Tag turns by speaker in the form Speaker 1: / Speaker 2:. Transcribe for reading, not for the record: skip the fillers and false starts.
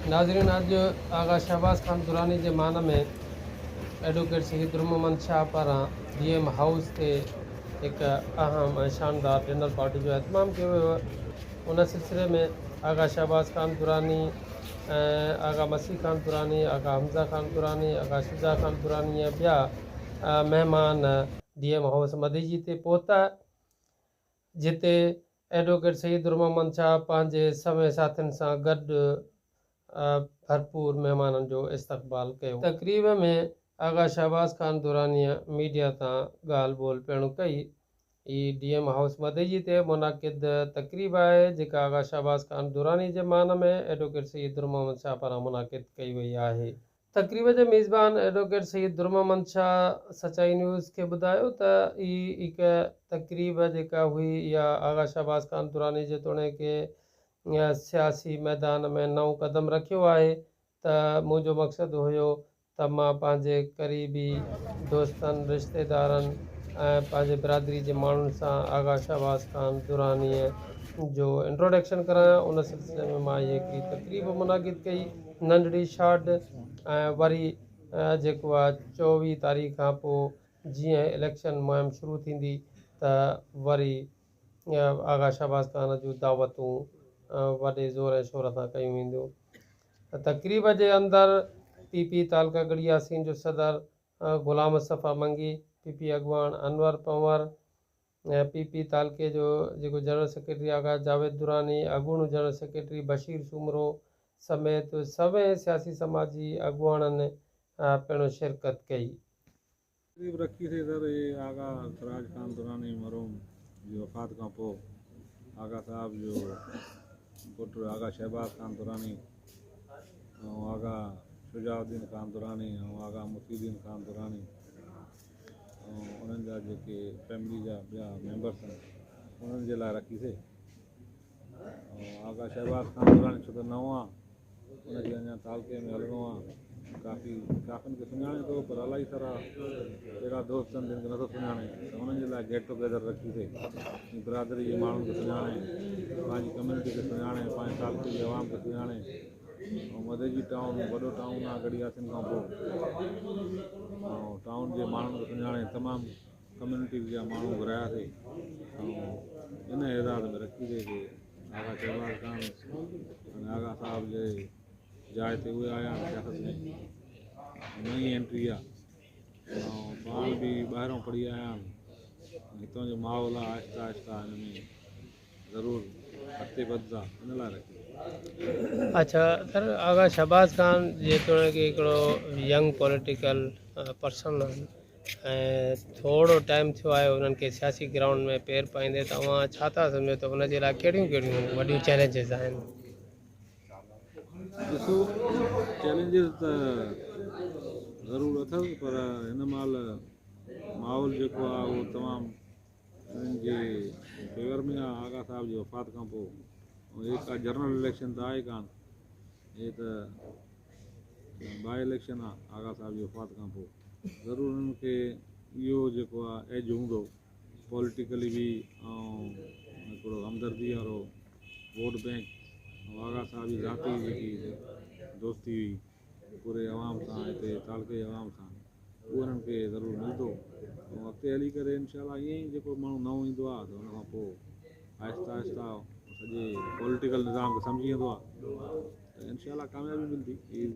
Speaker 1: नाज़रीन, आज आगा शहबाज खान दुरानी के मान में एडवोकेट शहीद मोहम्मद शाह पारां DM हाउस से एक अहम ऐं शानदार डिनर पार्टी जो एहतमाम किया हुआ है। उन सिलसिले में आगा शहबाज खान दुरानी, आगा मसीह खान दुरानी, आगा हमज़ा खान दुरानी, आगा शुजा खान दुरानी ऐं ॿिया महिमान DM हाउस मदीजी ते पहुता, जिते एडवोकेट शहीद मोहम्मद शाह पंहिंजे समय साथियुनि सां गॾु भरपूर महिमाननि जो इस्तक़बाल कयो। तकरीब में आगा शहबाज खान दुरानीअ मीडिया तां ॻाल्हि ॿोल पिणु कई। DM हाउस मदीजी ते मुनाक़िद तकरीब आहे जेका आगा शहबाज खान दुरानी जे मान में एडवोकेट शहीद मोहम्मद शाह पारां मुनाक़िद कई वई आहे। तकरीब जे मेज़बान एडवोकेट शहीद मोहम्मद शाह सचाई न्यूज़ खे ॿुधायो त हिकु तकरीब जेका हुई इहा आगा शहबाज खान दुरानी जे तोड़े सियासी मैदान में नओं कदम रखियो आहे त मुंहिंजो मक़सदु हुयो त मां पंहिंजे क़रीबी दोस्तनि, रिश्तेदारनि ऐं पंहिंजे बिरादरी जे माण्हुनि सां आगा शहबाज खान दुरानीअ जो इंट्रोडक्शन करायां। उन सिलसिले में मां इहे हिकिड़ी तकरीब मुनाक़िद कई, नंढड़ी शॉट। ऐं वरी जेको आहे 24 तारीख़ खां पोइ जीअं इलेक्शन मुहिम शुरू थींदी त वरी आगा शहबाज खान जूं दावतूं वॾे ज़ोर ऐं शोर सां कयूं वेंदियूं। तकरीब जे अंदरि PP तालका गढ़ी यासीन जो सदर ग़ुलाम मुस्तफ़ा मंगी, PP अॻवान अनवर पंवर, PP तालके जो जेको जनरल सेक्रेटरी आगा जावेद दुरानी, अॻूणो जनरल सेक्रेटरी बशीर सुमरो समेत सभई सियासी समाजी अॻुवाणनि पिणु शिरकत कई।
Speaker 2: तकरीब रखी थी सर ये आगा सराज खान दुरानी मरहूम जी वफ़ात खां पोइ आगा साहब जो पुट आगा शहबाज खान दुरानी ऐं आगा शुजाउद्दीन खान दुरानी ऐं आगा मुफीद्दीन खान दुरानी ऐं उन्हनि जा जेके फैमिली जा ॿिया मेंबर्स आहिनि उन्हनि जे लाइ रखीसीं। ऐं आगा शहबाज खान दुरानी छो त नओं आहे, उनखे अञा तालके में हलिणो आहे। काफ़िनि खे सुञाणे थो पर इलाही सारा अहिड़ा दोस्त आहिनि जिन खे नथो सुञाणे, त उन्हनि जे लाइ गेट टुगेदर रखीसीं। बिरादरी जे माण्हुनि खे सुञाणे, पंहिंजी कम्यूनिटी खे सुञाणे, पंहिंजे तालके जी आवाम खे सुञाणे। ऐं मदीजी टाउन वॾो टाउन आहे गढ़ी यासीन खां पोइ, ऐं टाउन जे माण्हुनि खे सुञाणे तमामु कम्यूनिटी जा माण्हू घुरायासीं। ऐं इन एज़ाज़ में रखीसीं कि आगा शहबाज खान आगा साहब जे जाइ ते उहे आया आहिनि सियासत में, नई एंट्री आहे ऐं पाण बि ॿाहिरों पढ़ी आया आहिनि। हितां जो माहौल आहे आहिस्ता आहिस्ता हिन में ज़रूरु अॻिते वधंदा, इन लाइ रखी।
Speaker 1: अच्छा सर, आगा शहबाज खान जेतोणीकि हिकिड़ो यंग पॉलिटिकल पर्सन आहिनि ऐं थोरो टाइम थियो आहे उन्हनि खे सियासी ग्राउंड में पेर पाईंदे, तव्हां छा था सम्झो त उनजे लाइ कहिड़ियूं कहिड़ियूं वॾियूं चैलेंजिस आहिनि?
Speaker 2: ॾिसो, चैलेंजिस त ज़रूरु अथसि पर हिन महिल माहौल जेको आहे उहो तमामु हिननि जे फेवर में आहे। आगा साहब जी वफ़ात खां पोइ ऐं का जनरल इलेक्शन त आहे कान, हे त बाई इलेक्शन आहे। आगा साहब जी वफ़ात खां पोइ ज़रूरु हुननि खे इहो जेको आहे एज हूंदो पॉलिटिकली बि ऐं हिकिड़ो हमदर्दी वारो वोट बैंक। ऐं आगा साहब जी ज़ाती जेकी दोस्ती हुई पूरे अवाम सां, हिते तालके अवाम सां, उहो हुननि खे ज़रूरु मिलंदो। ऐं अॻिते हली करे इनशा ईअं ई जेको माण्हू नओं ईंदो आहे त हुन खां पोइ आहिस्ता आहिस्ता सॼे पॉलिटिकल निज़ाम खे सम्झी वेंदो आहे त इनशा कामयाबी मिलंदी।